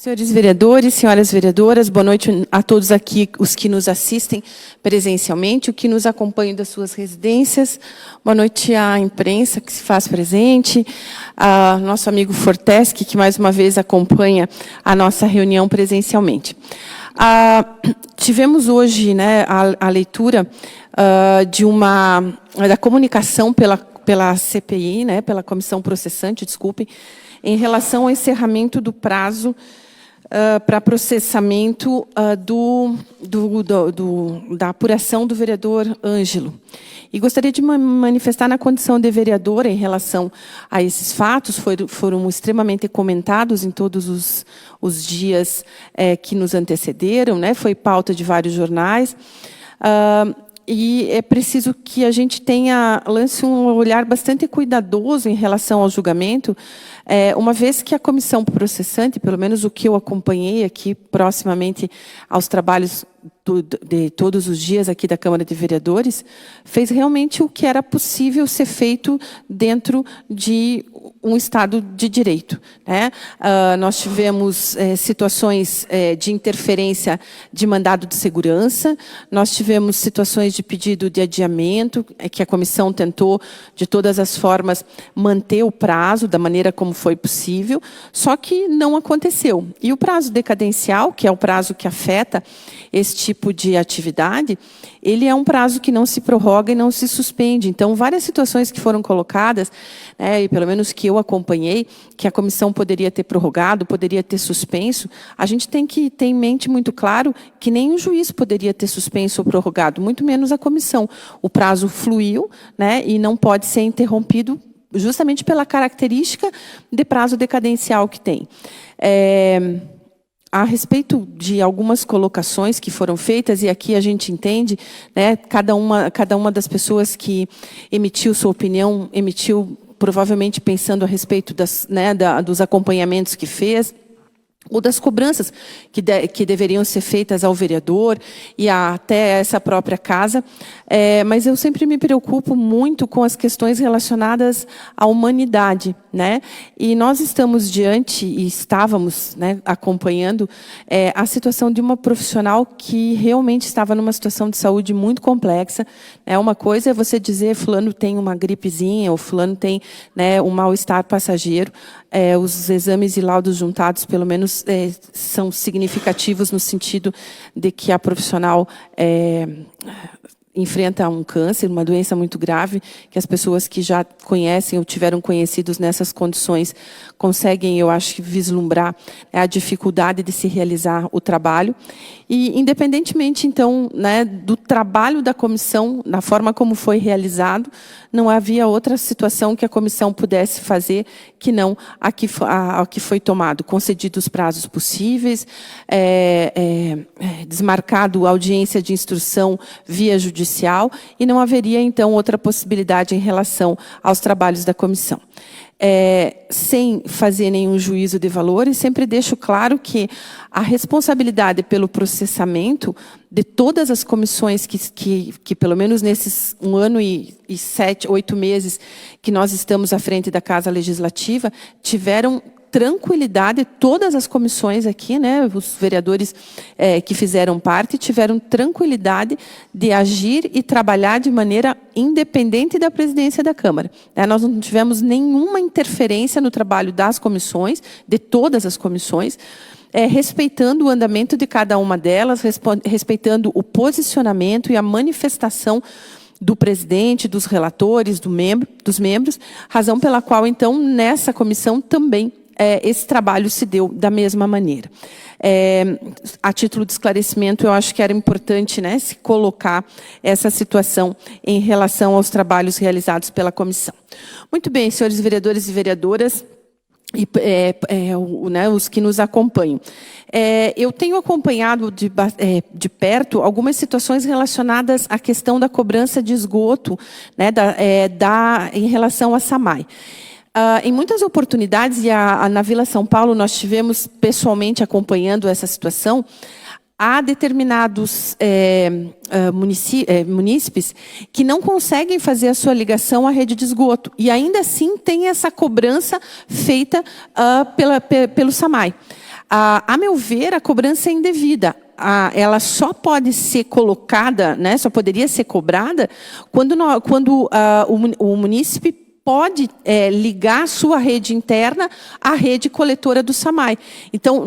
Senhores vereadores, senhoras vereadoras, boa noite a todos aqui, os que nos assistem presencialmente, os que nos acompanham das suas residências. Boa noite à imprensa que se faz presente, a nosso amigo Forteschi, que mais uma vez acompanha a nossa reunião presencialmente. Tivemos hoje, né, a leitura da comunicação pela CPI, né, pela Comissão Processante, desculpem, em relação ao encerramento do prazo para processamento da apuração do vereador Ângelo. E gostaria de manifestar na condição de vereadora em relação a esses fatos, foram extremamente comentados em todos os dias que nos antecederam, né? Foi pauta de vários jornais. E é preciso que a gente lance um olhar bastante cuidadoso em relação ao julgamento, uma vez que a comissão processante, pelo menos o que eu acompanhei aqui proximamente aos trabalhos de todos os dias aqui da Câmara de Vereadores, fez realmente o que era possível ser feito dentro de um Estado de Direito, né? Nós tivemos situações de interferência de mandado de segurança, nós tivemos situações de pedido de adiamento, que a comissão tentou, de todas as formas, manter o prazo da maneira como foi possível, só que não aconteceu. E o prazo decadencial, que é o prazo que afeta esse tipo de atividade, ele é um prazo que não se prorroga e não se suspende. Então, várias situações que foram colocadas, né, e pelo menos que eu acompanhei, que a comissão poderia ter prorrogado, poderia ter suspenso, a gente tem que ter em mente muito claro que nem o juiz poderia ter suspenso ou prorrogado, muito menos a comissão. O prazo fluiu, né, e não pode ser interrompido justamente pela característica de prazo decadencial que tem. A respeito de algumas colocações que foram feitas, e aqui a gente entende, né, cada uma das pessoas que emitiu sua opinião, emitiu provavelmente pensando a respeito dos acompanhamentos que fez, ou das cobranças que deveriam ser feitas ao vereador e até essa própria casa. Mas eu sempre me preocupo muito com as questões relacionadas à humanidade, né? E nós estamos diante, e estávamos, né, acompanhando a situação de uma profissional que realmente estava numa situação de saúde muito complexa. Uma coisa é você dizer fulano tem uma gripezinha, ou fulano tem, né, um mal-estar passageiro. Os exames e laudos juntados, pelo menos, são significativos no sentido de que a profissional enfrenta um câncer, uma doença muito grave, que as pessoas que já conhecem ou tiveram conhecidos nessas condições conseguem, eu acho, vislumbrar a dificuldade de se realizar o trabalho. E, independentemente, então, né, do trabalho da comissão, na forma como foi realizado, não havia outra situação que a comissão pudesse fazer que não a que foi tomado. Concedidos os prazos possíveis, desmarcado a audiência de instrução via judicial, e não haveria, então, outra possibilidade em relação aos trabalhos da comissão. Sem fazer nenhum juízo de valores, sempre deixo claro que a responsabilidade pelo processamento de todas as comissões que pelo menos nesses 1 ano e 7, 8 meses que nós estamos à frente da Casa Legislativa, tiveram tranquilidade, todas as comissões aqui, né, os vereadores que fizeram parte, tiveram tranquilidade de agir e trabalhar de maneira independente da presidência da Câmara. Nós não tivemos nenhuma interferência no trabalho das comissões, de todas as comissões, respeitando o andamento de cada uma delas, respeitando o posicionamento e a manifestação do presidente, dos relatores, dos membros, razão pela qual, então, nessa comissão também esse trabalho se deu da mesma maneira. A título de esclarecimento, eu acho que era importante, né, se colocar essa situação em relação aos trabalhos realizados pela comissão. Muito bem, senhores vereadores e vereadoras, e os que nos acompanham. Eu tenho acompanhado de perto algumas situações relacionadas à questão da cobrança de esgoto, né, em relação à SAMAI. Em muitas oportunidades, e na Vila São Paulo nós tivemos pessoalmente acompanhando essa situação, há determinados munícipes que não conseguem fazer a sua ligação à rede de esgoto, e ainda assim tem essa cobrança feita pelo SAMAI. A meu ver, a cobrança é indevida. Ela só pode ser colocada, né, só poderia ser cobrada quando o munícipe pode ligar a sua rede interna à rede coletora do SAMAI. Então,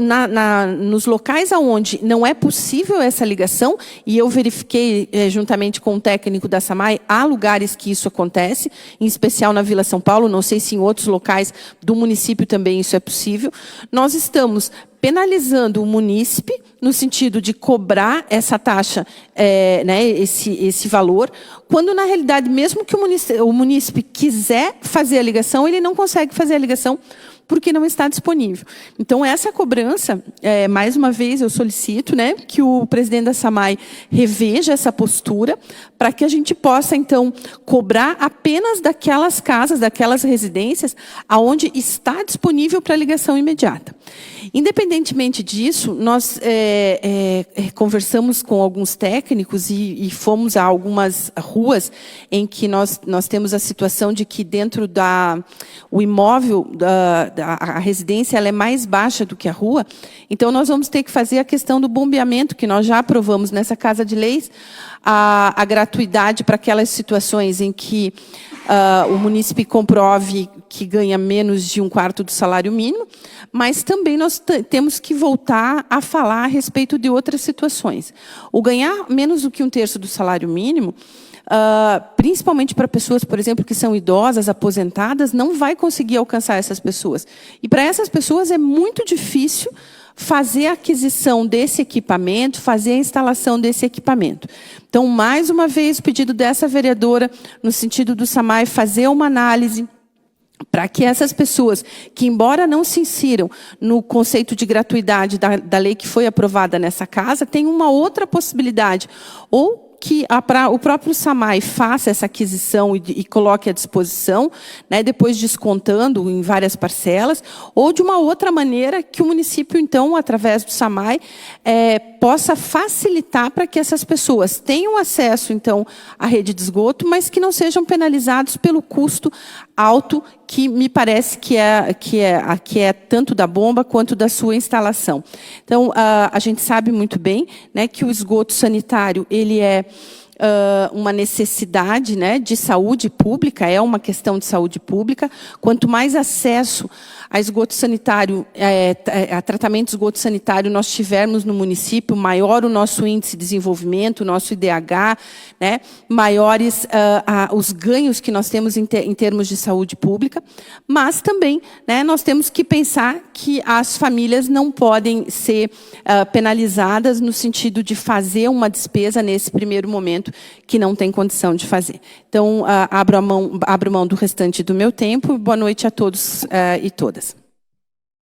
nos locais onde não é possível essa ligação, e eu verifiquei juntamente com o técnico da SAMAI, há lugares que isso acontece, em especial na Vila São Paulo, não sei se em outros locais do município também isso é possível. Nós estamos penalizando o munícipe, no sentido de cobrar essa taxa, né, esse valor, quando, na realidade, mesmo que o munícipe quiser fazer a ligação, ele não consegue fazer a ligação porque não está disponível. Então, essa cobrança, mais uma vez, eu solicito, né, que o presidente da SAMAI reveja essa postura, para que a gente possa, então, cobrar apenas daquelas casas, daquelas residências, onde está disponível para ligação imediata. Independentemente disso, nós conversamos com alguns técnicos e fomos a algumas ruas em que nós temos a situação de que dentro o imóvel, a residência, ela é mais baixa do que a rua. Então, nós vamos ter que fazer a questão do bombeamento, que nós já aprovamos nessa Casa de Leis, a gratuidade para aquelas situações em que o munícipe comprove que ganha menos de 1/4 do salário mínimo, mas também nós temos que voltar a falar a respeito de outras situações. O ganhar menos do que 1/3 do salário mínimo, principalmente para pessoas, por exemplo, que são idosas, aposentadas, não vai conseguir alcançar essas pessoas. E para essas pessoas é muito difícil fazer a aquisição desse equipamento, fazer a instalação desse equipamento. Então, mais uma vez, o pedido dessa vereadora, no sentido do SAMAI, fazer uma análise para que essas pessoas, que embora não se insiram no conceito de gratuidade da lei que foi aprovada nessa casa, tenham uma outra possibilidade, ou que o próprio SAMAI faça essa aquisição e coloque à disposição, né, depois descontando em várias parcelas, ou de uma outra maneira que o município, então, através do SAMAI, possa facilitar para que essas pessoas tenham acesso, então, à rede de esgoto, mas que não sejam penalizados pelo custo alto, que me parece que é tanto da bomba quanto da sua instalação. Então, a gente sabe muito bem, né, que o esgoto sanitário ele é uma necessidade, né, de saúde pública, é uma questão de saúde pública. Quanto mais acesso a esgoto sanitário, a tratamento de esgoto sanitário nós tivermos no município, maior o nosso índice de desenvolvimento, o nosso IDH, né, maiores os ganhos que nós temos em termos de saúde pública, mas também, né, nós temos que pensar que as famílias não podem ser penalizadas no sentido de fazer uma despesa nesse primeiro momento que não tem condição de fazer. Então, abro mão do restante do meu tempo. Boa noite a todos e todas.